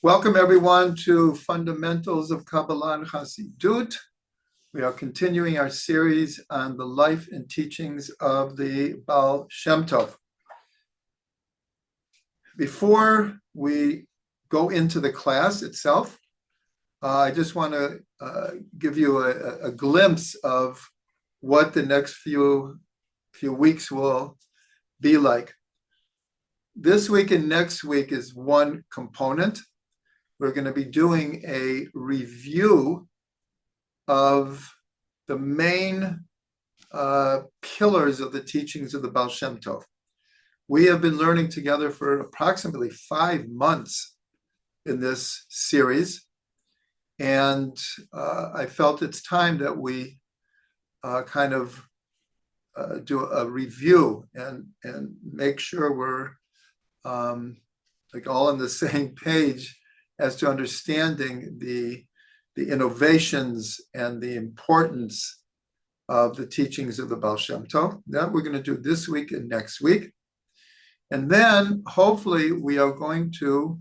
Welcome everyone to Fundamentals of Kabbalah and Chassidut. We are continuing our series on the life and teachings of the Ba'al Shem Tov. Before we go into the class itself, I just want to give you a glimpse of what the next few weeks will be like. This week and next week is one component. We're going to be doing a review of the main pillars of the teachings of the Ba'al Shem Tov. We have been learning together for approximately 5 months in this series, and I felt it's time that we do a review and make sure we're all on the same page as to understanding the innovations and the importance of the teachings of the Ba'al Shem Tov. That we're going to do this week and next week. And then hopefully we are going to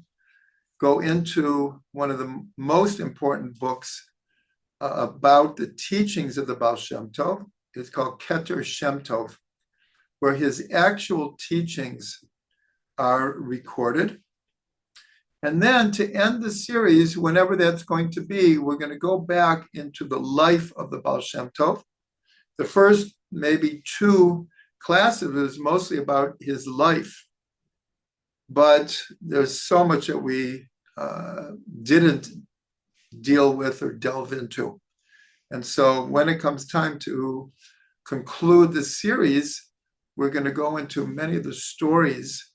go into one of the most important books about the teachings of the Ba'al Shem Tov. It's called Share Shem Tov, where his actual teachings are recorded. And then to end the series, whenever that's going to be, we're going to go back into the life of the Ba'al Shem Tov. The first maybe 2 classes is mostly about his life, but there's so much that we didn't deal with or delve into. And so when it comes time to conclude the series, we're going to go into many of the stories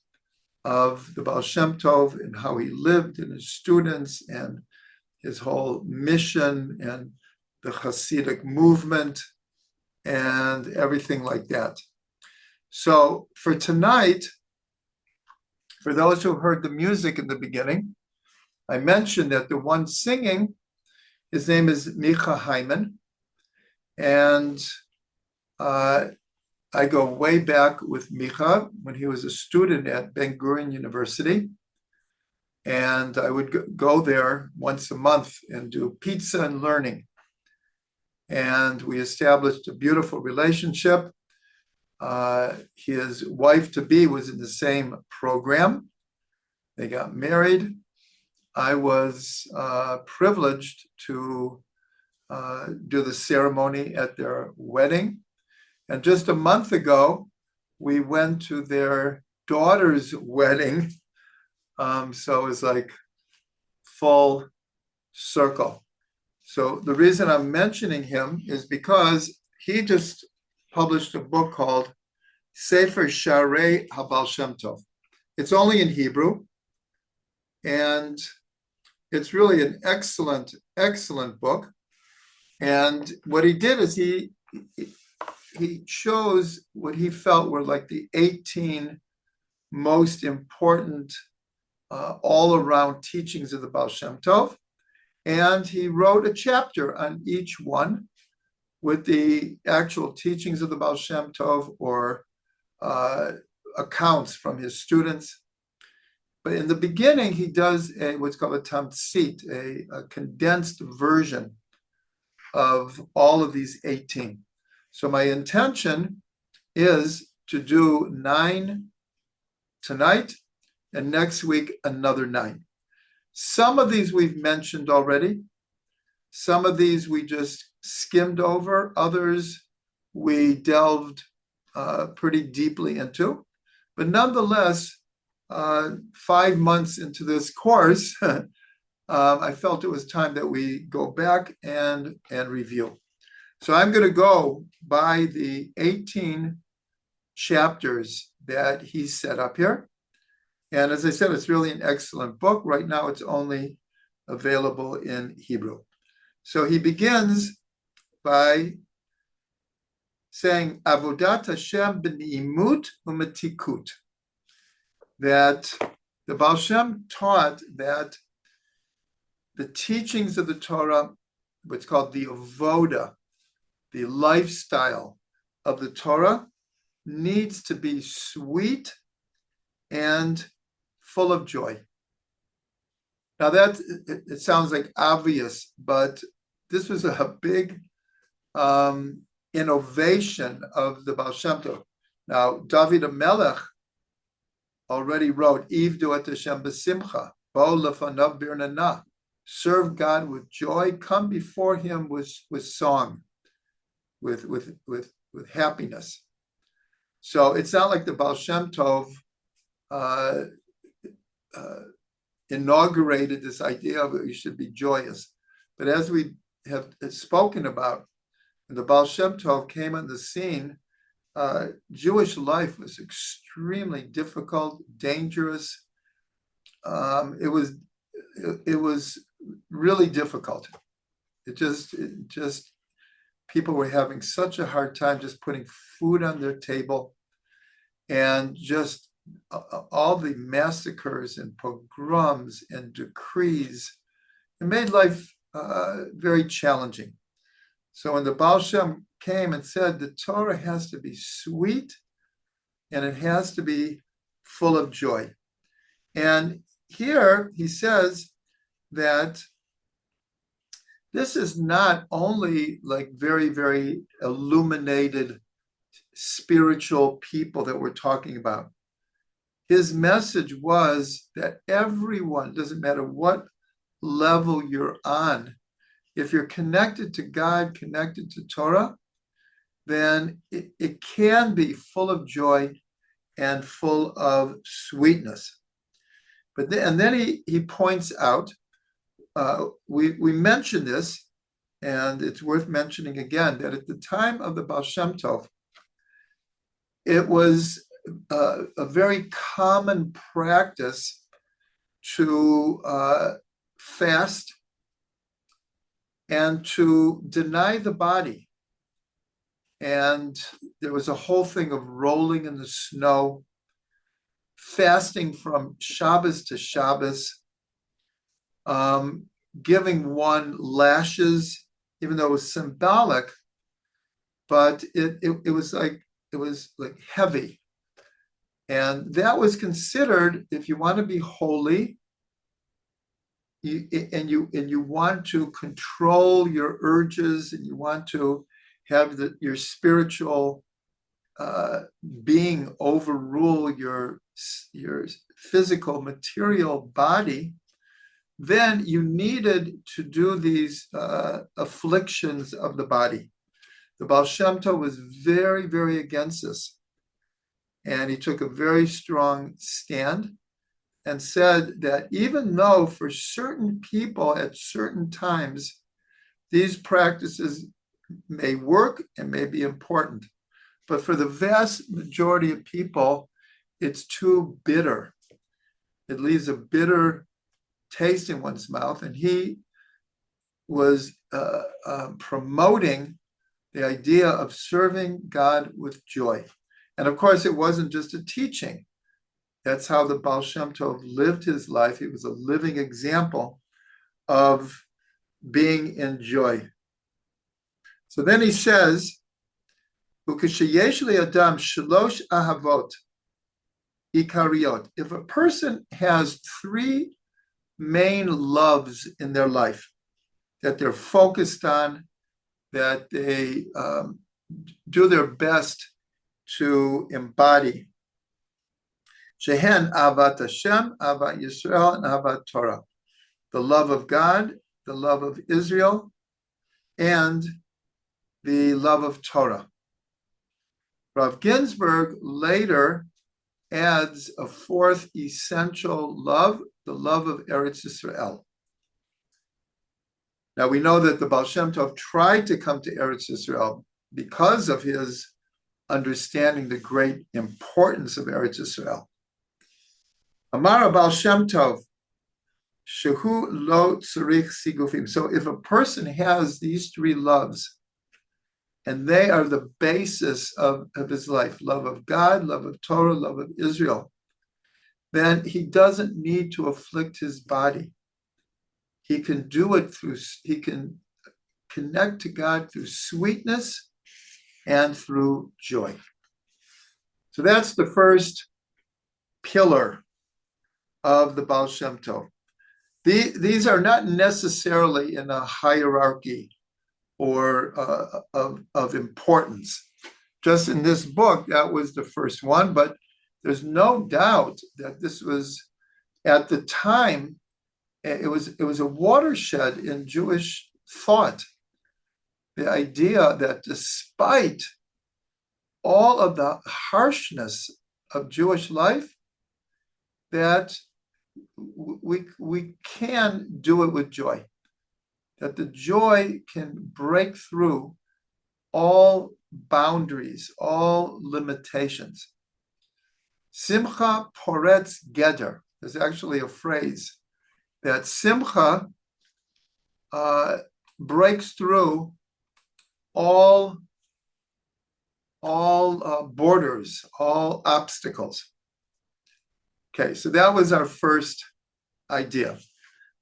of the Ba'al Shem Tov and how he lived and his students and his whole mission and the Chassidic movement and everything like that. So for tonight, for those who heard the music in the beginning, I mentioned that the one singing, his name is Micha Hyman, and I go way back with Micha when he was a student at Ben Gurion University. And I would go there once a month and do pizza and learning. And we established a beautiful relationship. His wife-to-be was in the same program. They got married. I was privileged to do the ceremony at their wedding. And just a month ago, we went to their daughter's wedding. So it was like full circle. So the reason I'm mentioning him is because he just published a book called Share Habo Shem Tov. It's only in Hebrew. And it's really an excellent, excellent book. And what he did is he chose what he felt were like the 18 most important all-around teachings of the Ba'al Shem Tov. And he wrote a chapter on each one with the actual teachings of the Ba'al Shem Tov or accounts from his students. But in the beginning, he does what's called a tamtzit, a condensed version of all of these 18. So my intention is to do 9 tonight, and next week another 9. Some of these we've mentioned already. Some of these we just skimmed over. Others we delved pretty deeply into. But nonetheless, 5 months into this course, I felt it was time that we go back and review. So I'm going to go by the 18 chapters that he set up here. And as I said, it's really an excellent book. Right now, it's only available in Hebrew. So he begins by saying, Avodat Hashem b'ni'imut u'metikut, that the Ba'al Shem taught that the teachings of the Torah, what's called the avoda, the lifestyle of the Torah, needs to be sweet and full of joy. Now that it sounds like obvious, but this was a big innovation of the Ba'al Shem Tov. Now, David HaMelech already wrote, Ivdu et Hashem b'simcha, bo lefanav birnana. Serve God with joy, come before him with song, with happiness. So it's not like the Ba'al Shem Tov inaugurated this idea of you should be joyous. But as we have spoken about, when the Ba'al Shem Tov came on the scene, Jewish life was extremely difficult, dangerous. It was really difficult. It just people were having such a hard time just putting food on their table, and just all the massacres and pogroms and decrees. It made life very challenging. So when the Ba'al Shem came and said the Torah has to be sweet and it has to be full of joy. And here he says that this is not only like very, very illuminated spiritual people that we're talking about. His message was that everyone, doesn't matter what level you're on, if you're connected to God, connected to Torah, then it can be full of joy and full of sweetness. But then he points out, we mentioned this, and it's worth mentioning again, that at the time of the Ba'al Shem Tov, it was a very common practice to fast and to deny the body. And there was a whole thing of rolling in the snow, fasting from Shabbos to Shabbos, giving one lashes, even though it was symbolic, but it was like heavy. And that was considered, if you want to be holy, and you want to control your urges, and you want to have your spiritual being overrule your physical material body, then you needed to do these afflictions of the body. The Ba'al Shem Tov was very, very against this. And he took a very strong stand and said that even though for certain people at certain times, these practices may work and may be important, but for the vast majority of people, it's too bitter. It leaves a bitter taste in one's mouth. And he was promoting the idea of serving God with joy. And of course, it wasn't just a teaching. That's how the Ba'al Shem Tov lived his life. He was a living example of being in joy. So then he says, "Ukesheyesh le'adam shalosh ahavot ikariot." If a person has three main loves in their life that they're focused on, that they do their best to embody, Shehen Ahavat Hashem, Ahavat Yisrael, and Ahavat Torah, the love of God, the love of Israel, and the love of Torah. Rav Ginsburg later adds a fourth essential love, the love of Eretz Yisrael. Now we know that the Ba'al Shem Tov tried to come to Eretz Yisrael because of his understanding the great importance of Eretz Yisrael. Amar Ba'al Shem Tov, shehu lo tzarich sigufim. So if a person has these three loves, and they are the basis of his life, love of God, love of Torah, love of Israel, then he doesn't need to afflict his body. He can do it he can connect to God through sweetness and through joy. So that's the first pillar of the Ba'al Shem Tov. these are not necessarily in a hierarchy or of importance. Just in this book, that was the first one, but there's no doubt that this was, at the time, it was a watershed in Jewish thought. The idea that despite all of the harshness of Jewish life, that we can do it with joy, that the joy can break through all boundaries, all limitations. Simcha poretz geder. There's actually a phrase that simcha breaks through all borders, all obstacles. Okay, so that was our first idea.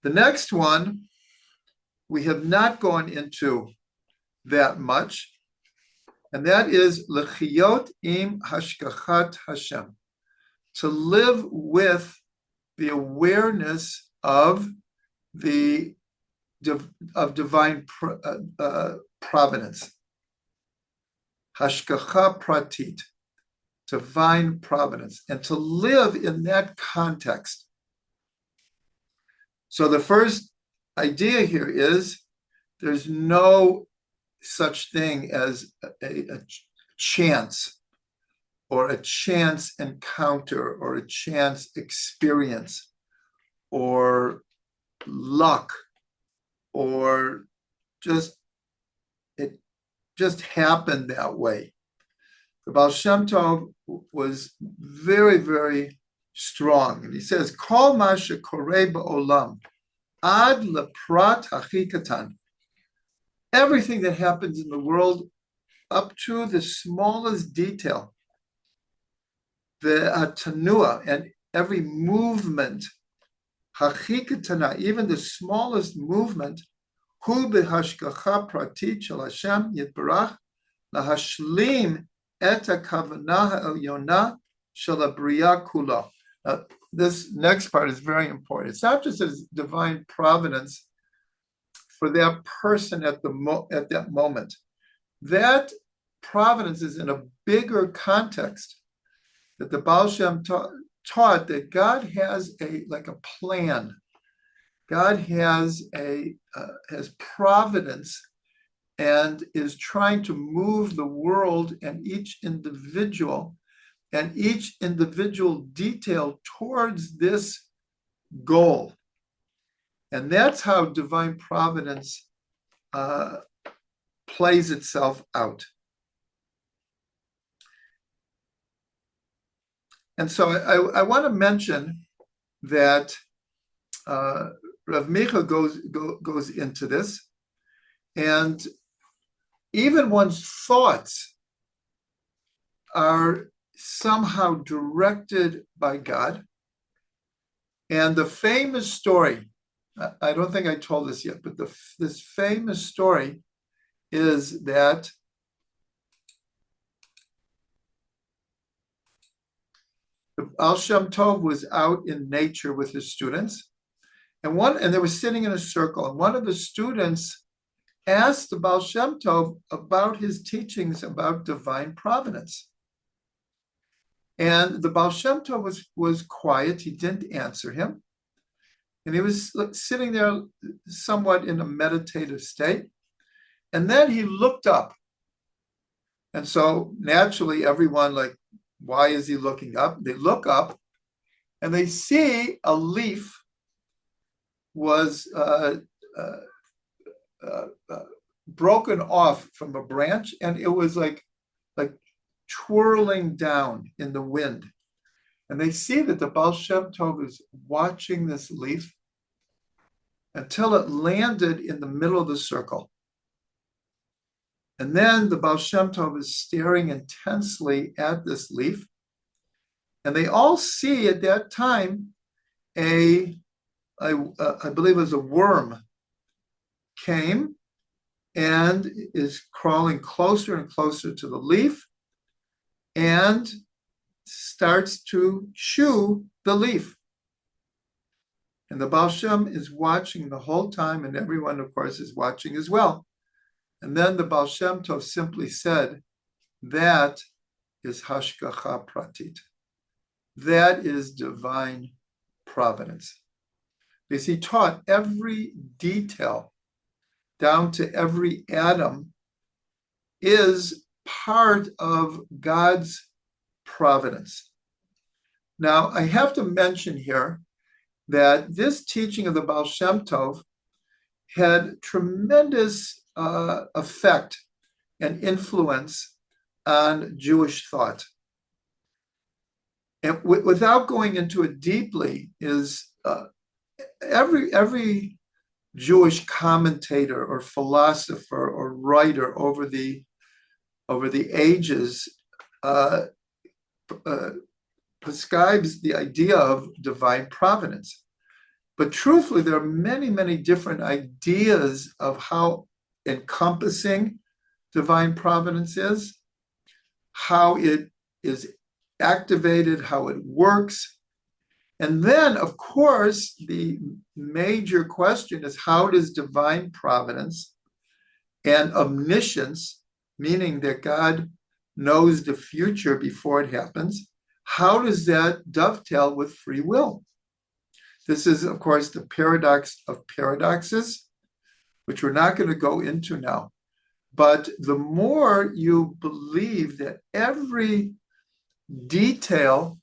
The next one, we have not gone into that much, and that is lechiyot im hashgachat Hashem, to live with the awareness of divine providence. Hashgacha pratit, divine providence, and to live in that context. So the first idea here is there's no such thing as a chance, or a chance encounter, or a chance experience, or luck, or it just happened that way. The Ba'al Shem Tov was very, very strong. And he says, Kol ma shekoreh ba'olam, ad leprat hachi katan. Everything that happens in the world, up to the smallest detail, the tanua, and every movement, hachi katana, even the smallest movement, hu behashgacha pratit shel Hashem yitbarach lahashlim et hakavanah ha'elyona shel habriya kula. This next part is very important. It's not just as divine providence for that person at that moment. That providence is in a bigger context, that the Ba'al Shem taught that God has a plan. God has providence and is trying to move the world and each individual detail towards this goal. And that's how divine providence plays itself out. And so I want to mention that Rav Micha goes into this, and even one's thoughts are somehow directed by God. And the famous story, I don't think I told this yet, but this famous story is that Ba'al Shem Tov was out in nature with his students, and they were sitting in a circle, and one of the students asked the Ba'al Shem Tov about his teachings about divine providence. And the Ba'al Shem Tov was quiet. He didn't answer him. And he was sitting there somewhat in a meditative state. And then he looked up. And so naturally, everyone why is he looking up? They look up and they see a leaf was broken off from a branch, and it was like twirling down in the wind. And they see that the Ba'al Shem Tov is watching this leaf until it landed in the middle of the circle. And then the Ba'al Shem Tov is staring intensely at this leaf. And they all see at that time I believe it was a worm, came and is crawling closer and closer to the leaf and starts to chew the leaf. And the Ba'al Shem is watching the whole time, and everyone, of course, is watching as well. And then the Ba'al Shem Tov simply said, that is hashgacha pratit. That is divine providence. Because he taught every detail down to every atom is part of God's providence. Now, I have to mention here that this teaching of the Ba'al Shem Tov had tremendous effect and influence on Jewish thought. And without going into it deeply, is every Jewish commentator or philosopher or writer over the ages prescribes the idea of divine providence. But truthfully, there are many, many different ideas of how encompassing divine providence is, how it is activated, how it works. And then, of course, the major question is, how does divine providence and omniscience, meaning that God knows the future before it happens, how does that dovetail with free will? This is, of course, the paradox of paradoxes, which we're not going to go into now. But the more you believe that every detail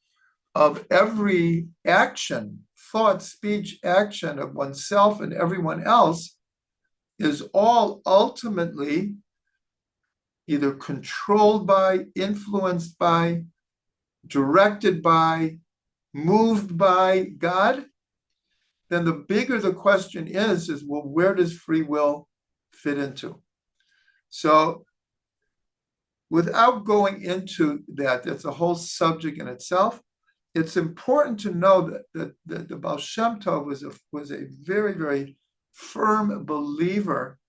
of every action, thought, speech, action of oneself and everyone else is all ultimately either controlled by, influenced by, directed by, moved by God, then the bigger the question is, well, where does free will fit into? So without going into that, that's a whole subject in itself. It's important to know that the Ba'al Shem Tov was a very, very firm believer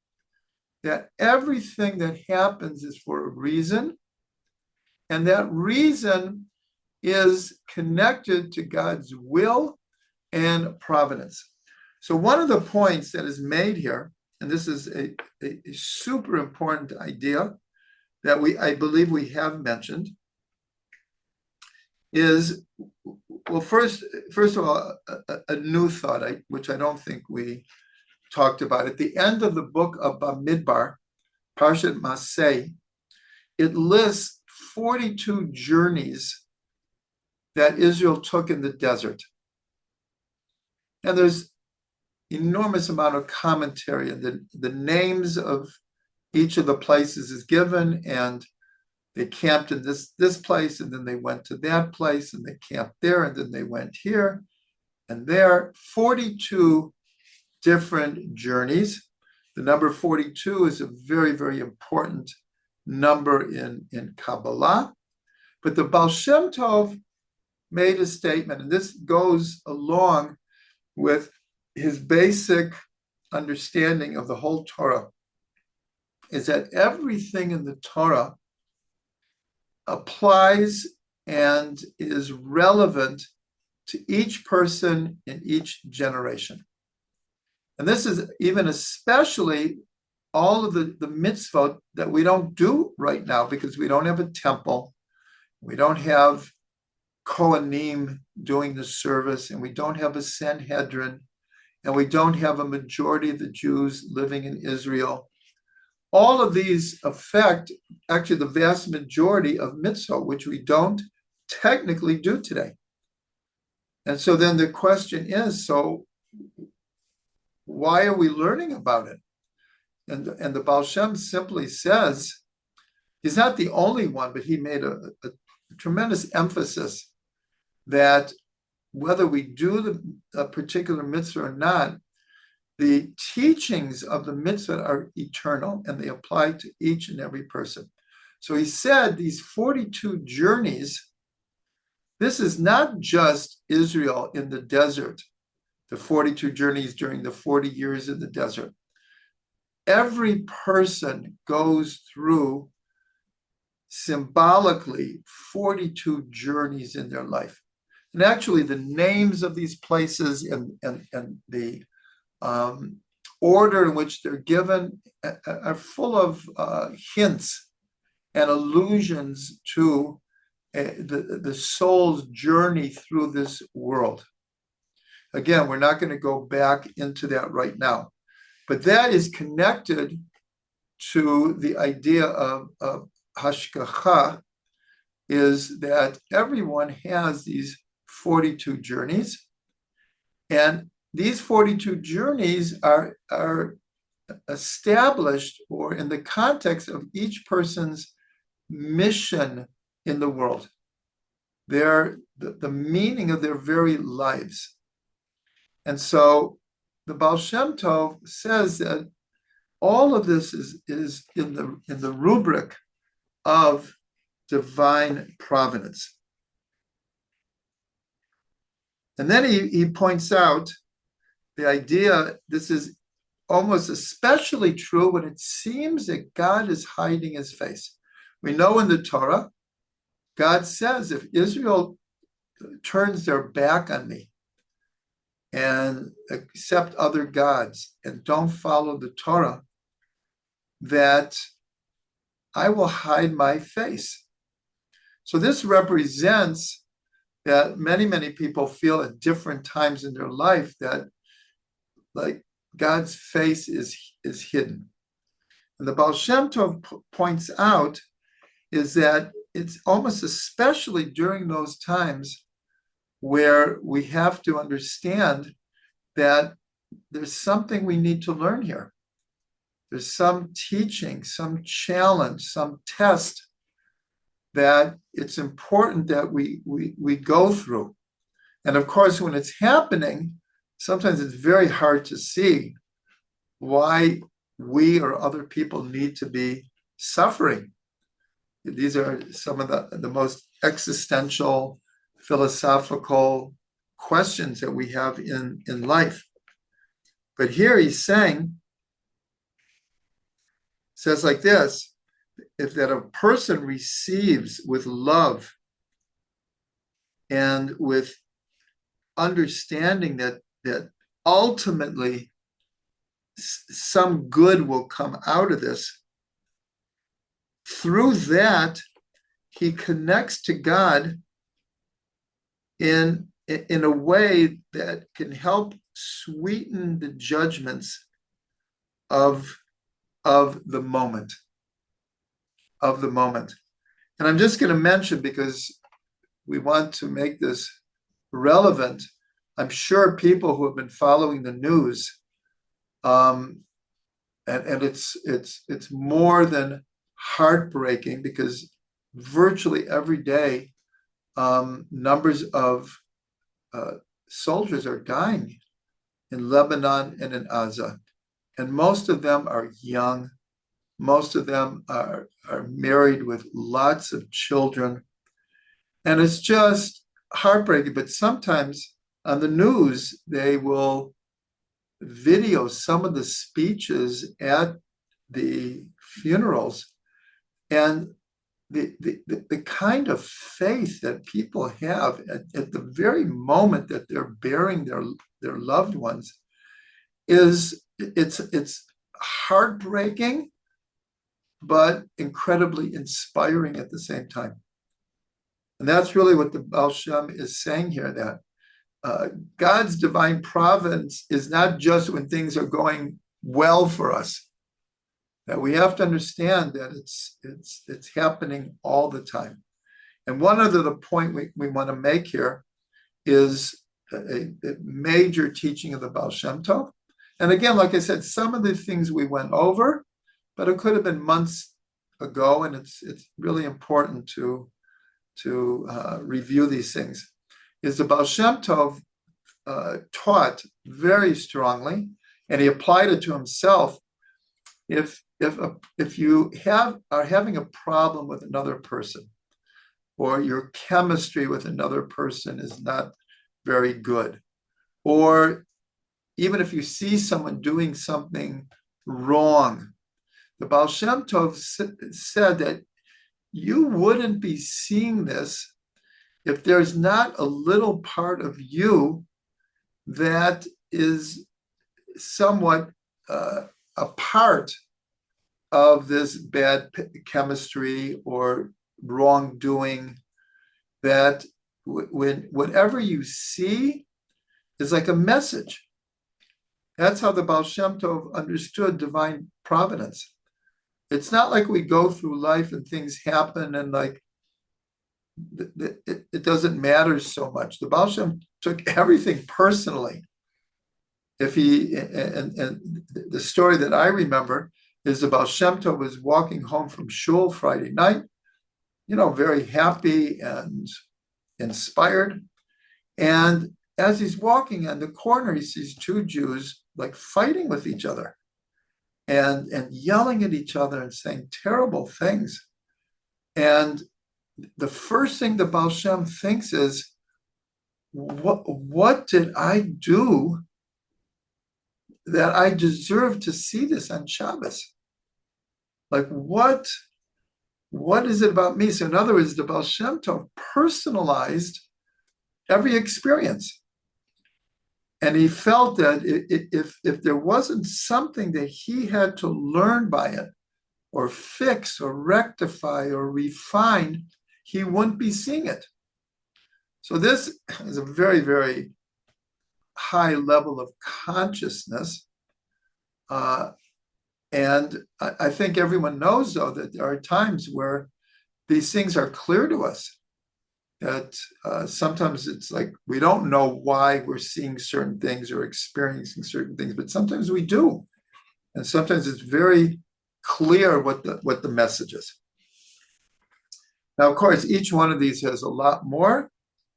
that everything that happens is for a reason, and that reason is connected to God's will and providence. So one of the points that is made here, and this is a super important idea that I believe we have mentioned, is, well, first of all, a new thought, which I don't think we talked about. At the end of the book of Bamidbar, Parshat Maseh, it lists 42 journeys that Israel took in the desert. And there's enormous amount of commentary, and the names of each of the places is given, and they camped in this place, and then they went to that place, and they camped there, and then they went here and there. 42 different journeys. The number 42 is a very, very important number in Kabbalah. But the Ba'al Shem Tov made a statement, and this goes along with his basic understanding of the whole Torah, is that everything in the Torah applies and is relevant to each person in each generation. And this is even especially all of the mitzvot that we don't do right now, because we don't have a temple, we don't have Kohanim doing the service, and we don't have a Sanhedrin, and we don't have a majority of the Jews living in Israel. All of these affect actually the vast majority of mitzvot, which we don't technically do today. And so then the question is, so why are we learning about it? And the Ba'al Shem simply says, he's not the only one, but he made a tremendous emphasis that whether we do a particular mitzvah or not, the teachings of the mitzvah are eternal, and they apply to each and every person. So he said these 42 journeys, this is not just Israel in the desert, the 42 journeys during the 40 years in the desert. Every person goes through symbolically 42 journeys in their life. And actually, the names of these places and the order in which they're given are full of hints and allusions to the soul's journey through this world. Again, we're not going to go back into that right now, but that is connected to the idea of hashgacha, is that everyone has these 42 journeys, and these 42 journeys are established or in the context of each person's mission in the world, the meaning of their very lives. And so the Ba'al Shem Tov says that all of this is in the rubric of divine providence. And then he points out the idea, this is almost especially true when it seems that God is hiding his face. We know in the Torah, God says, if Israel turns their back on me and accept other gods and don't follow the Torah, that I will hide my face. So this represents that many people feel at different times in their life that like God's face is hidden. And the Ba'al Shem Tov points out is that it's almost especially during those times where we have to understand that there's something we need to learn here. There's some teaching, some challenge, some test that it's important that we go through. And of course, when it's happening, sometimes it's very hard to see why we or other people need to be suffering. These are some of the most existential, philosophical questions that we have in life. But here he's saying, says like this, if that a person receives with love and with understanding that ultimately some good will come out of this, through that he connects to God in a way that can help sweeten the judgments of the moment. And I'm just going to mention, because we want to make this relevant, I'm sure people who have been following the news, and it's more than heartbreaking, because virtually every day numbers of soldiers are dying in Lebanon and in Gaza, and most of them are young. Most of them are married with lots of children, and it's just heartbreaking. But sometimes on the news they will video some of the speeches at the funerals, and the kind of faith that people have at the very moment that they're burying their loved ones it's heartbreaking, but incredibly inspiring at the same time. And that's really what the Ba'al Shem is saying here, that God's divine providence is not just when things are going well for us, that we have to understand that it's happening all the time. And one other point we want to make here is a major teaching of the Ba'al Shem Tov. And again, like I said, some of the things we went over, but it could have been months ago, and it's really important to review these things. Is the Ba'al Shem Tov taught very strongly, and he applied it to himself. If you are having a problem with another person, or your chemistry with another person is not very good, or even if you see someone doing something wrong, the Ba'al Shem Tov said that you wouldn't be seeing this if there's not a little part of you that is somewhat a part of this bad chemistry or wrongdoing, that when whatever you see is like a message. That's how the Ba'al Shem Tov understood divine providence. It's not like we go through life and things happen and like it doesn't matter so much. The Ba'al Shem took everything personally. If he and the story that I remember is the Ba'al Shem Tov was walking home from shul Friday night, very happy and inspired. And as he's walking on the corner, he sees two Jews like fighting with each other and yelling at each other and saying terrible things. And the first thing the Ba'al Shem thinks is, what did I do that I deserve to see this on Shabbos? Like, what is it about me? So in other words, the Ba'al Shem Tov personalized every experience. And he felt that if there wasn't something that he had to learn by it, or fix, or rectify, or refine, he wouldn't be seeing it. So this is a very, very high level of consciousness. And I think everyone knows, though, that there are times where these things are clear to us, that sometimes it's like we don't know why we're seeing certain things or experiencing certain things, but sometimes we do. And sometimes it's very clear what the message is. Now, of course, each one of these has a lot more.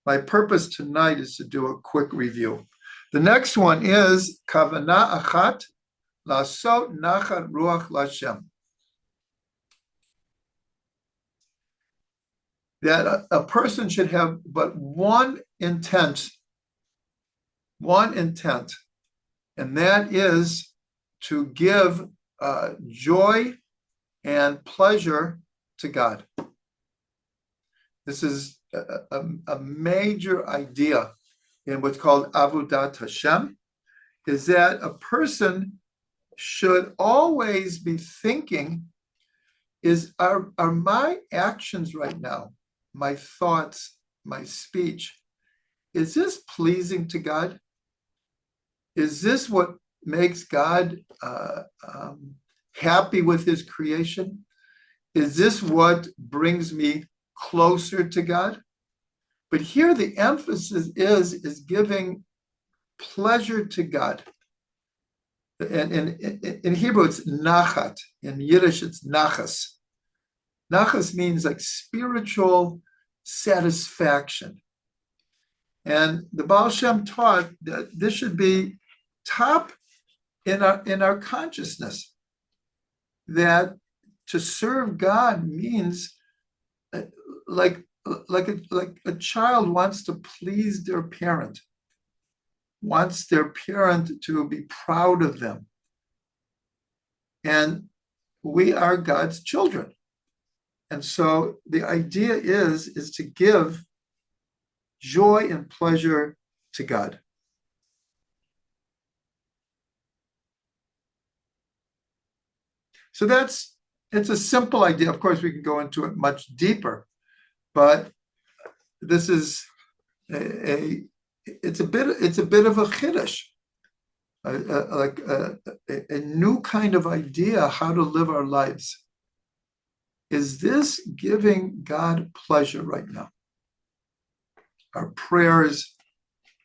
My purpose tonight is to do a quick review. The next one is Kavanah Achat Lasot Nachat Ruach Lashem. That a person should have but one intent, and that is to give joy and pleasure to God. This is a major idea in what's called Avodat Hashem, is that a person should always be thinking, are my actions right now, my thoughts, my speech, is this pleasing to God? Is this what makes God happy with his creation? Is this what brings me closer to God? But here the emphasis is giving pleasure to God. And in Hebrew, it's nachat. In Yiddish, it's nachas. Nachas means like spiritual satisfaction. And the Ba'al Shem taught that this should be top in our consciousness, that to serve God means like a child wants to please their parent, wants their parent to be proud of them. And we are God's children. And so the idea is to give joy and pleasure to God. So it's a simple idea. Of course, we can go into it much deeper, but this is it's a bit of a chiddush, like a new kind of idea how to live our lives. Is this giving God pleasure right now? Our prayers,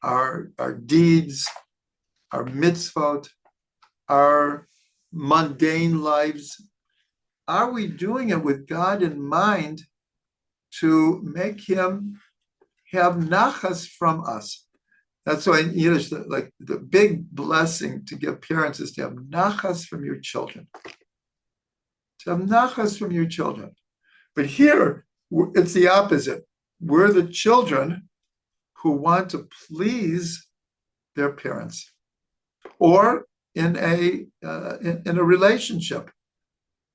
our deeds, our mitzvot, our mundane lives, are we doing it with God in mind to make him have nachas from us? That's why in Yiddish, the big blessing to give parents is to have nachas from your children. To have nachas from your children. But here, it's the opposite. We're the children who want to please their parents. Or in a relationship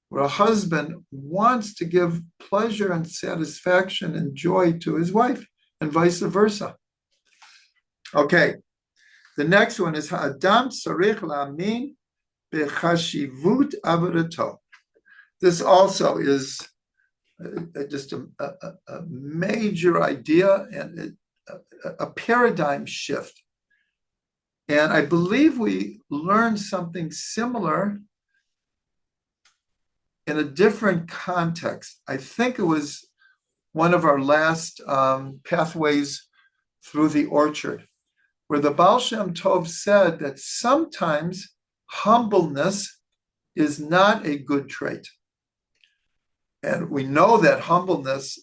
where a husband wants to give pleasure and satisfaction and joy to his wife. and vice versa. Okay, the next one is Ha'adam Tzarich La'amin B'chashivut Avodato. This also is just a major idea and a paradigm shift. And I believe we learned something similar in a different context. I think it was one of our last pathways through the orchard, where the Ba'al Shem Tov said that sometimes humbleness is not a good trait. And we know that humbleness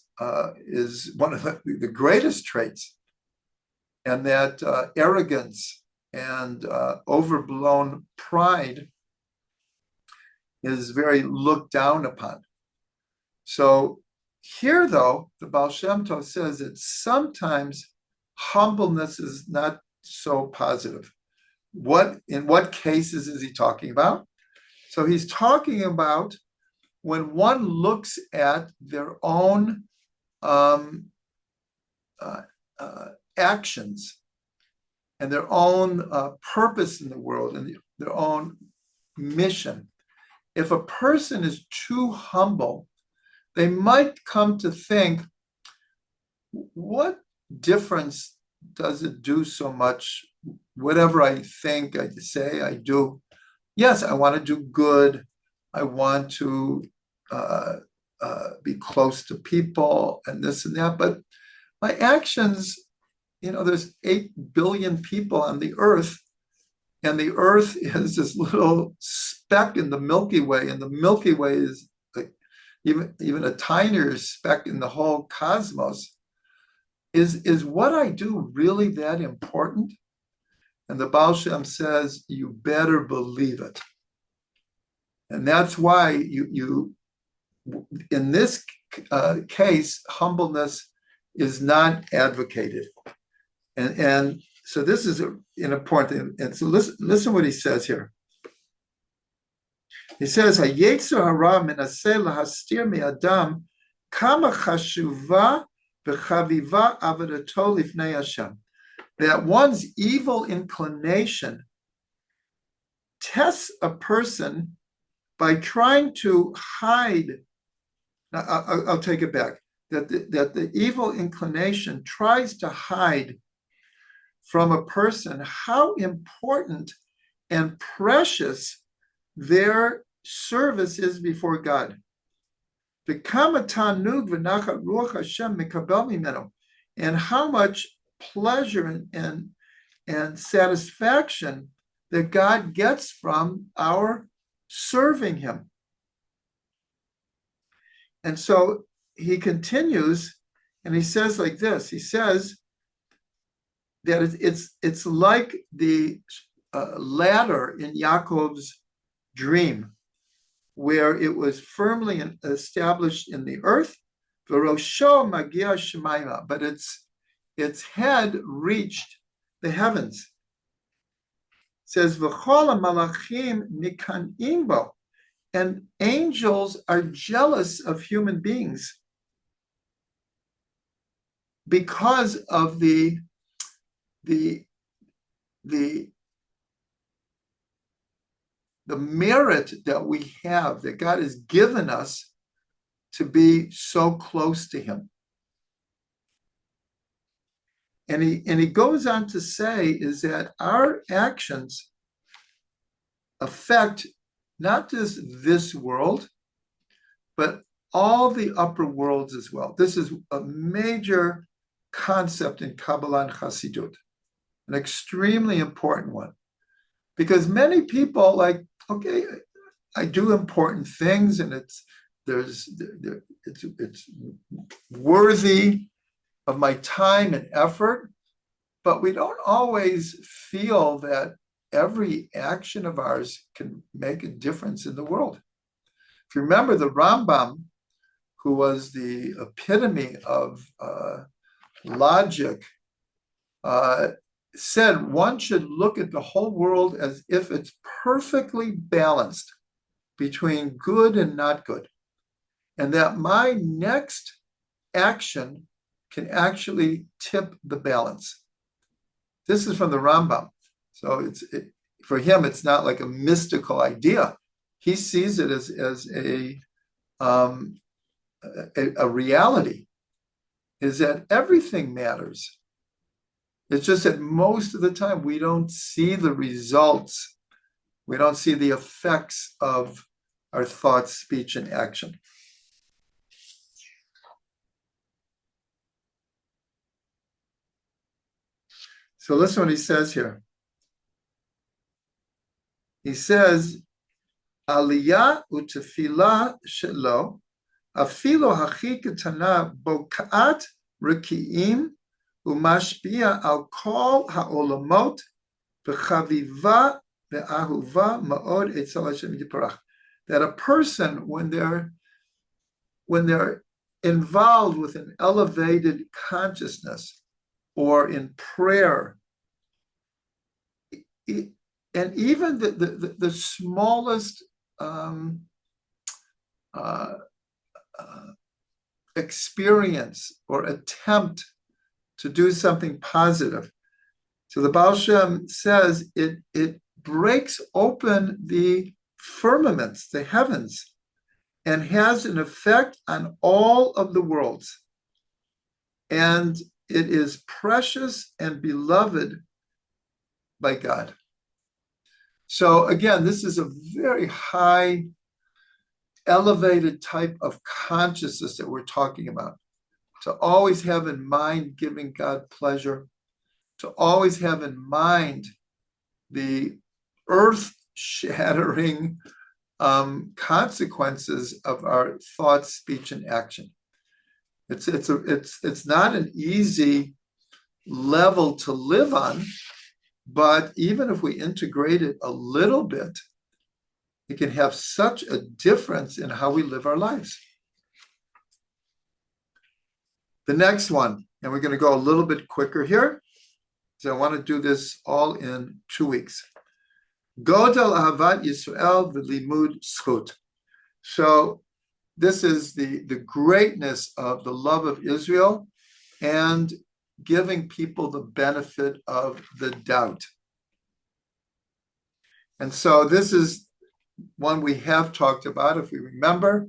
is one of the greatest traits, and that arrogance and overblown pride is very looked down upon. So here, though, the Ba'al Shem Tov says that sometimes humbleness is not so positive. In what cases is he talking about? So he's talking about when one looks at their own actions and their own purpose in the world and their own mission. If a person is too humble, they might come to think, what difference does it do so much? Whatever I think, I say, I do. Yes, I want to do good. I want to be close to people and this and that. But my actions, there's 8 billion people on the earth, and the earth is this little speck in the Milky Way, and the Milky Way is like even a tinier speck in the whole cosmos. Is what I do really that important? And the Ba'al Shem says, you better believe it. And that's why you in this case, humbleness is not advocated. And so this is an important, and so listen what he says here. He says, "Hayetzer hara menaseh lahastir mi'adam kama chashuva v'chaviva avodato lifnei Hashem." That one's evil inclination tests a person by trying to hide. Now, I'll take it back. That the evil inclination tries to hide from a person how important and precious their service is before God. And how much pleasure and satisfaction that God gets from our serving him. And so he continues, and he says like this. He says that it's like the ladder in Yaakov's dream, where it was firmly established in the earth, v'rosho magia shemaima, but its head reached the heavens. It says v'chol malachim nikanim bo, and angels are jealous of human beings because of the merit that we have, that God has given us to be so close to him. And he goes on to say is that our actions affect not just this world, but all the upper worlds as well. This is a major concept in Kabbalah and Chassidut, an extremely important one. Because many people okay, I do important things, and it's worthy of my time and effort, but we don't always feel that every action of ours can make a difference in the world. If you remember, the Rambam, who was the epitome of logic, said one should look at the whole world as if it's perfectly balanced between good and not good, and that my next action can actually tip the balance. This is from the Rambam. So for him, it's not like a mystical idea. He sees it as a reality, is that everything matters. It's just that most of the time we don't see the results. We don't see the effects of our thoughts, speech, and action. So listen what he says here. He says, Aliyah utefila shelo, afilo hachi ketana boka'at reki'im umashpia al kol ha'olamot v'chaviva ve'ahuva ma'od etzel Hashem yiparach. That a person, when they're involved with an elevated consciousness or in prayer, and even the smallest experience or attempt to do something positive. So the Ba'al Shem says it breaks open the firmaments, the heavens, and has an effect on all of the worlds. And it is precious and beloved by God. So again, this is a very high, elevated type of consciousness that we're talking about. To always have in mind giving God pleasure, to always have in mind the earth-shattering consequences of our thought, speech, and action. It's not an easy level to live on, but even if we integrate it a little bit, it can have such a difference in how we live our lives. The next one, and we're going to go a little bit quicker here, so I want to do this all in 2 weeks. Godel Ahavat Yisrael v'limud zchut. So this is the greatness of the love of Israel and giving people the benefit of the doubt. And so this is one we have talked about. If we remember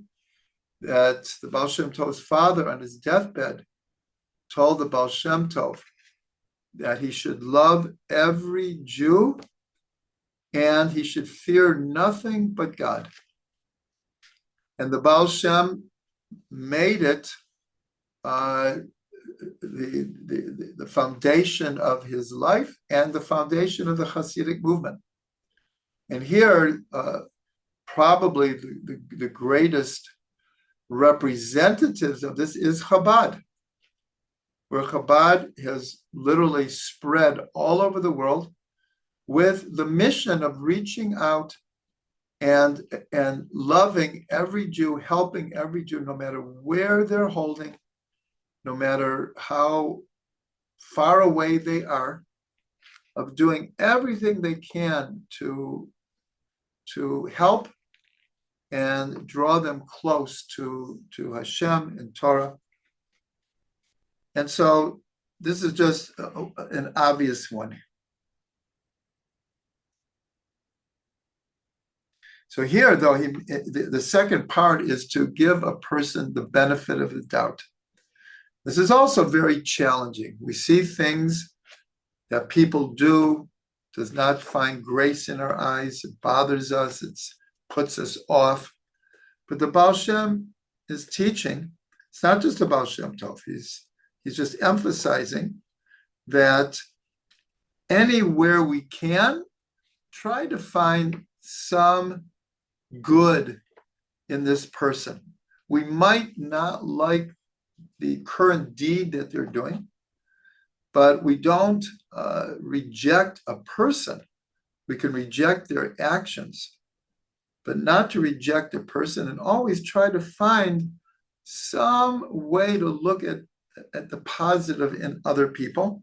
that the Ba'al Shem Tov's father on his deathbed told the Ba'al Shem Tov that he should love every Jew and he should fear nothing but God. And the Ba'al Shem made it the foundation of his life and the foundation of the Chassidic movement. And here, probably the greatest representatives of this is Chabad, where Chabad has literally spread all over the world with the mission of reaching out and loving every Jew, helping every Jew, no matter where they're holding, no matter how far away they are, of doing everything they can to help and draw them close to Hashem and Torah. And so this is just an obvious one. So here, though, the second part is to give a person the benefit of the doubt. This is also very challenging. We see things that people do, does not find grace in our eyes, it bothers us, it puts us off. But the Ba'al Shem is teaching, it's not just the Ba'al Shem Tov, he's just emphasizing that anywhere we can, try to find some good in this person. We might not like the current deed that they're doing, but we don't reject a person. We can reject their actions, but not to reject a person, and always try to find some way to look at the positive in other people.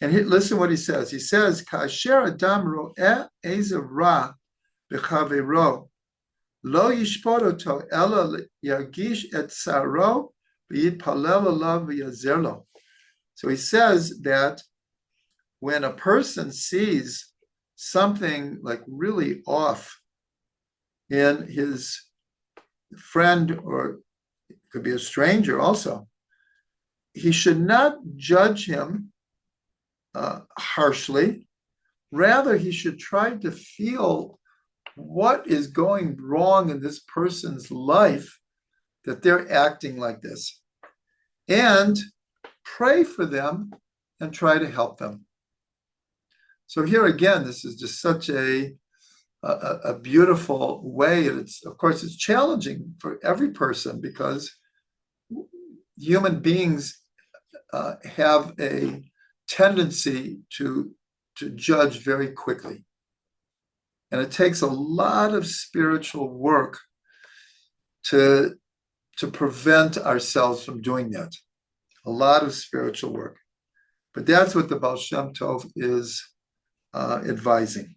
And listen what he says. He says, "Kasher adam ro'eh ezer ra b'chavero, lo yishpot oto ela yargish et tzaro So he says that when a person sees something like really off in his friend, or it could be a stranger also, he should not judge him harshly. Rather, he should try to feel what is going wrong in this person's life that they're acting like this, and pray for them and try to help them. So here again, this is just such a beautiful way. And it's, of course, it's challenging for every person, because human beings have a tendency to judge very quickly. And it takes a lot of spiritual work to prevent ourselves from doing that. A lot of spiritual work. But that's what the Ba'al Shem Tov is advising.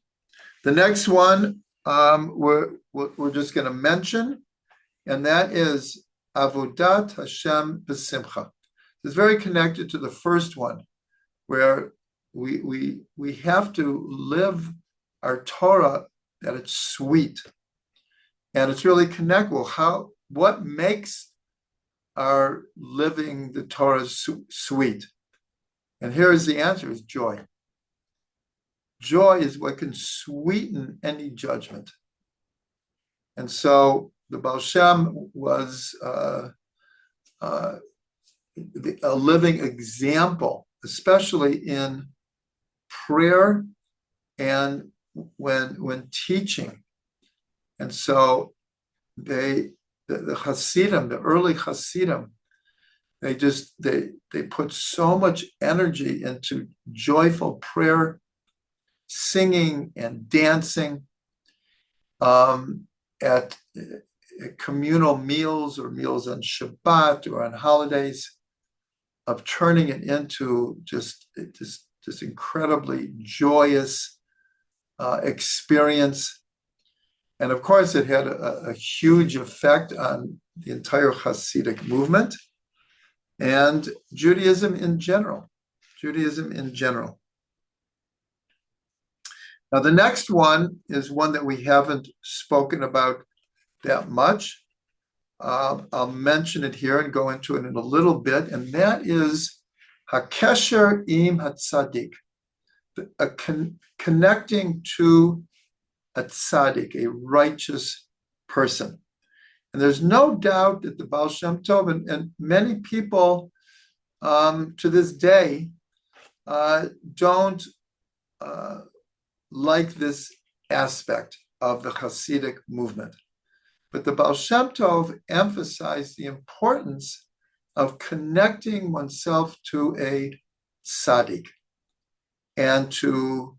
The next one we're just going to mention, and that is Avodat Hashem B'Simcha. It's very connected to the first one, where we have to live our Torah that it's sweet, and it's really connect. Well, what makes our living the Torah sweet? And here is the answer: is joy. Joy is what can sweeten any judgment. And so the Ba'al Shem was a living example, especially in prayer and when teaching. And so the Hasidim, the early Hasidim, they put so much energy into joyful prayer, singing and dancing, at communal meals or meals on Shabbat or on holidays, of turning it into just this incredibly joyous experience. And of course, it had a huge effect on the entire Chassidic movement and Judaism in general. Now, the next one is one that we haven't spoken about that much. I'll mention it here and go into it in a little bit, and that is Hakesher im Sadik, connecting to a Sadik, a righteous person. And there's no doubt that the Ba'al Shem Tov and many people to this day don't like this aspect of the Chassidic movement. But the Ba'al Shem Tov emphasized the importance of connecting oneself to a Sadik, and to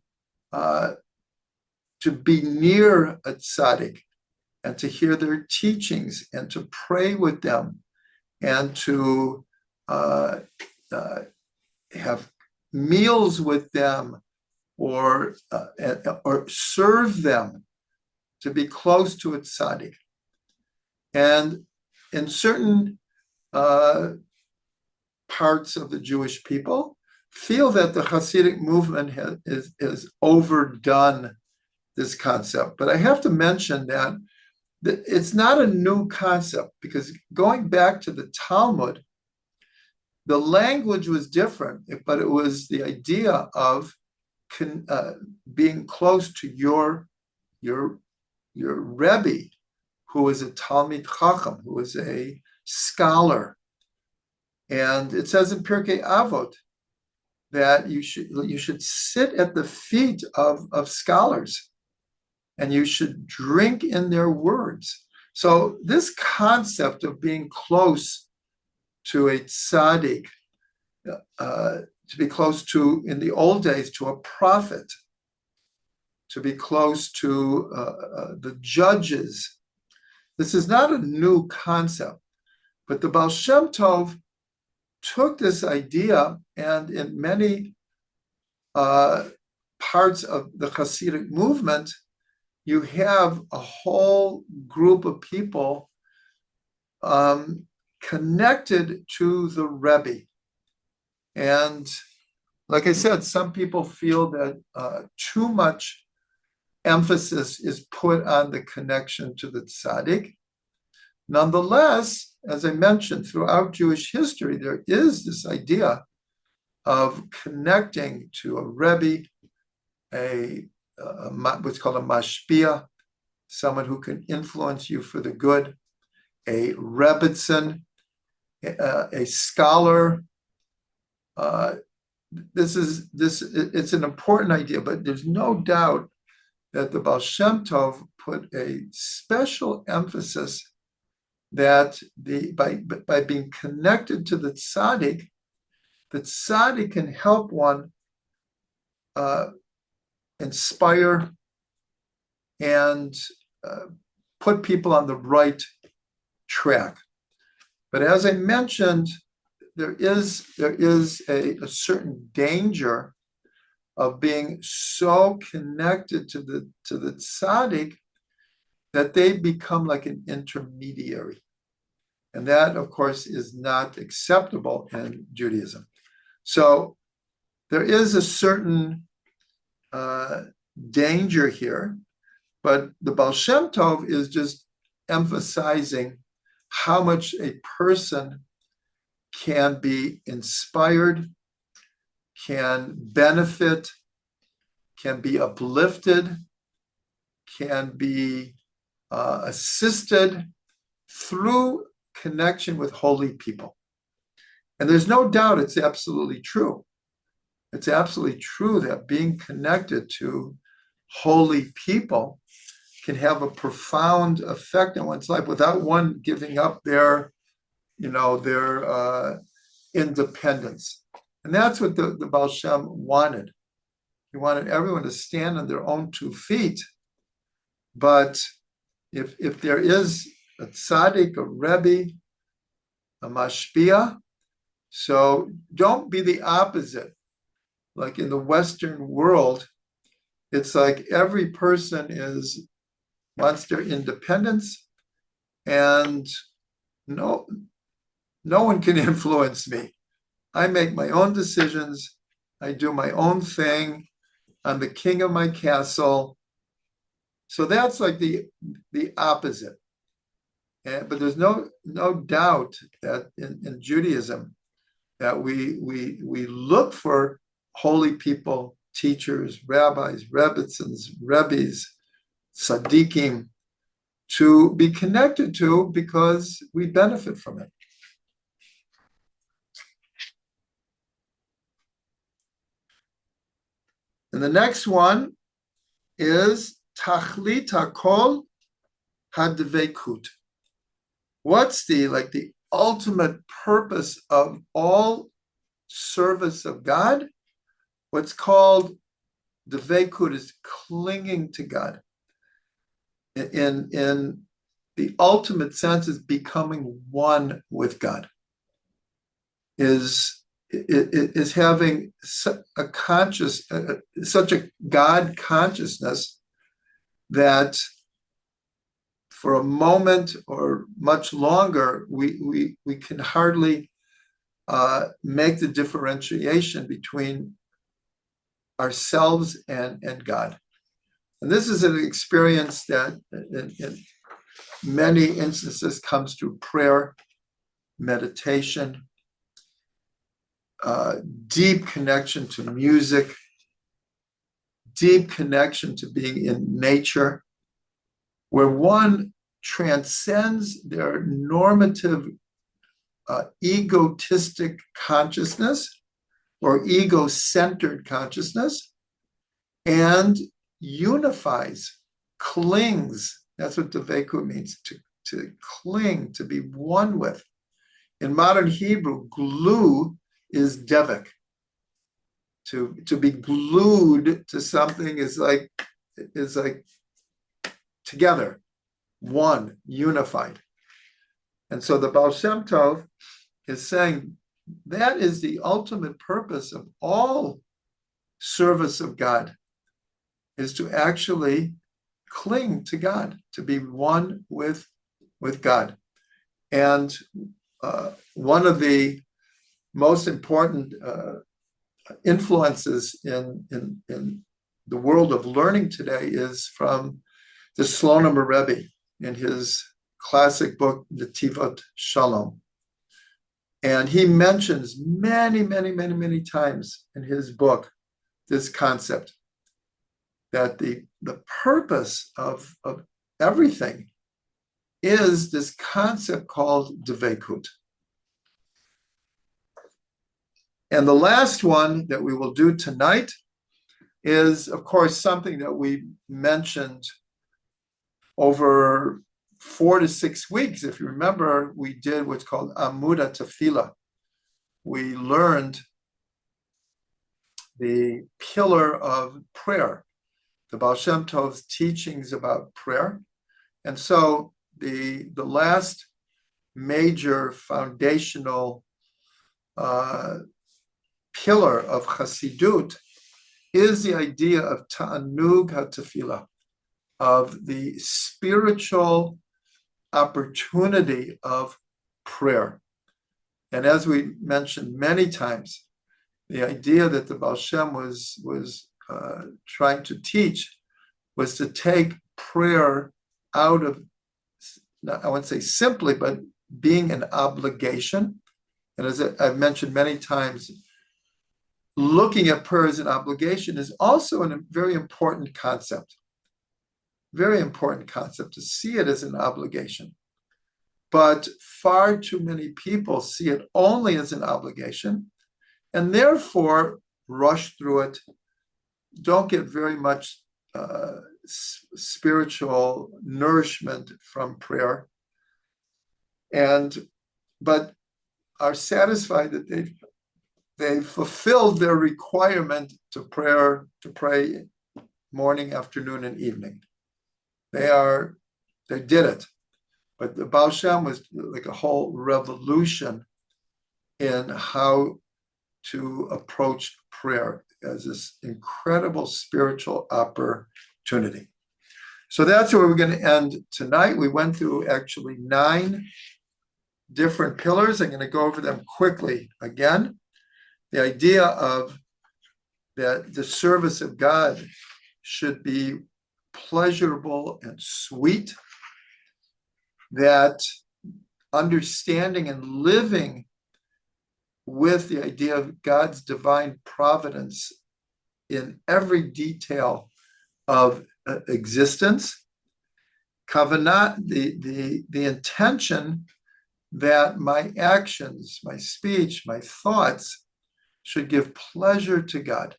be near a Sadik, and to hear their teachings, and to pray with them, and to have meals with them, or serve them, to be close to a Sadik. And in certain parts of the Jewish people feel that the Hasidic movement has overdone this concept. But I have to mention that it's not a new concept, because going back to the Talmud, the language was different, but it was the idea of being close to your Rebbe, who is a Talmid Chacham, who is a scholar. And it says in Pirkei Avot that you should sit at the feet of scholars, and you should drink in their words. So this concept of being close to a tzaddik, to be close to, in the old days, to a prophet, to be close to the judges, this is not a new concept. But the Ba'al Shem Tov took this idea, and in many parts of the Chassidic movement, you have a whole group of people connected to the Rebbe. And like I said, some people feel that too much emphasis is put on the connection to the Sadik. Nonetheless, as I mentioned, throughout Jewish history, there is this idea of connecting to a Rebbe, what's called a mashpia, someone who can influence you for the good, a rebbitzin, a scholar. It's an important idea, but there's no doubt that the Ba'al Shem Tov put a special emphasis that by being connected to the tzaddik can help one inspire and put people on the right track. But as I mentioned, there is a certain danger of being so connected to the tzaddik that they become like an intermediary. And that, of course, is not acceptable in Judaism. So there is a certain danger here, but the Ba'al Shem Tov is just emphasizing how much a person can be inspired, can benefit, can be uplifted, can be assisted through connection with holy people. And there's no doubt it's absolutely true. It's absolutely true that being connected to holy people can have a profound effect on one's life without one giving up their independence. And that's what the Ba'al Shem wanted. He wanted everyone to stand on their own 2 feet. But if there is a tzaddik, a rebbe, a mashpia, so don't be the opposite. Like in the Western world, it's like every person wants their independence, and no one can influence me. I make my own decisions. I do my own thing. I'm the king of my castle. So that's like the opposite. But there's no doubt that in Judaism that we look for holy people, teachers, rabbis, rebbitzins, rebbes, sadikim, to be connected to because we benefit from it. And the next one is Tachlit HaKol HaDveikut. What's the ultimate purpose of all service of God? What's called Dveikut is clinging to God. In the ultimate sense is becoming one with God. Is having such a God consciousness that for a moment or much longer, we can hardly make the differentiation between ourselves and God. And this is an experience that in many instances comes through prayer, meditation, deep connection to music, deep connection to being in nature, where one transcends their normative egotistic consciousness or ego-centered consciousness and unifies, clings. That's what Dveikut means, to cling, to be one with. In modern Hebrew, glue is devik. To be glued to something is like together, one, unified. And so the Ba'al Shem Tov is saying that is the ultimate purpose of all service of God, is to actually cling to God, to be one with God. And one of the most important influences in the world of learning today is from the Slonim Rebbe in his classic book, Netivot Shalom. And he mentions many times in his book this concept that the purpose of everything is this concept called dveikut. And the last one that we will do tonight is, of course, something that we mentioned over 4 to 6 weeks. If you remember, we did what's called Amuda Tefillah. We learned the pillar of prayer, the Ba'al Shem Tov's teachings about prayer. And so the last major foundational pillar of Chassidut is the idea of ta'anug ha'tefillah, of the spiritual opportunity of prayer. And as we mentioned many times, the idea that the Ba'al Shem was trying to teach was to take prayer out of, I wouldn't say simply, but being an obligation. And as I've mentioned many times, looking at prayer as an obligation is also a very important concept. Very important concept to see it as an obligation. But far too many people see it only as an obligation and therefore rush through it, don't get very much spiritual nourishment from prayer, but are satisfied that they've fulfilled their requirement to pray morning, afternoon, and evening. They did it. But the Ba'al Shem was like a whole revolution in how to approach prayer as this incredible spiritual opportunity. So that's where we're going to end tonight. We went through actually 9 different pillars. I'm going to go over them quickly again. The idea of that the service of God should be pleasurable and sweet, that understanding and living with the idea of God's divine providence in every detail of existence, kavanah, the intention that my actions, my speech, my thoughts should give pleasure to God,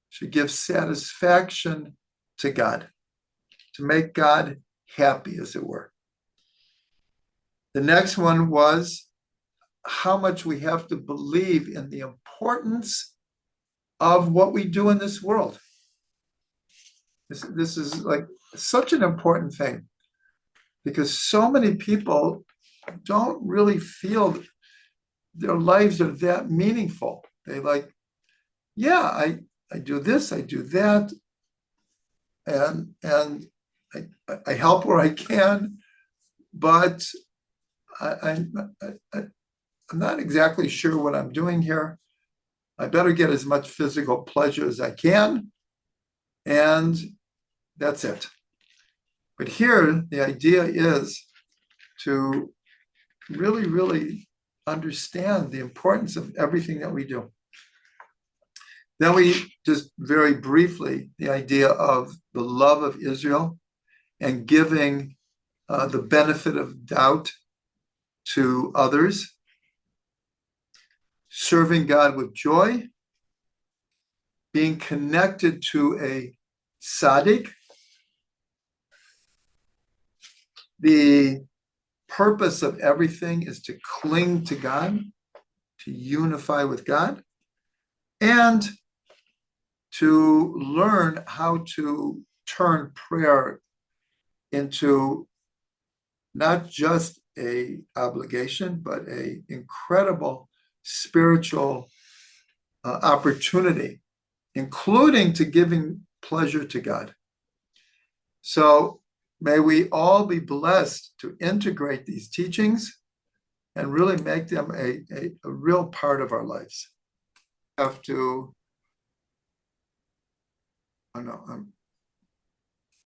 should give satisfaction to God, to make God happy, as it were. The next one was how much we have to believe in the importance of what we do in this world. This is like such an important thing, because so many people don't really feel their lives are that meaningful. They like, yeah, I do this, I do that, and I help where I can, but I'm not exactly sure what I'm doing here. I better get as much physical pleasure as I can, and that's it. But here, the idea is to really understand the importance of everything that we do. Then we just very briefly, the idea of the love of Israel and giving the benefit of doubt to others, serving God with joy, being connected to a Sadik. The purpose of everything is to cling to God, to unify with God, and to learn how to turn prayer into not just an obligation, but an incredible spiritual opportunity, including to giving pleasure to God. So may we all be blessed to integrate these teachings and really make them a real part of our lives. Have to, oh no,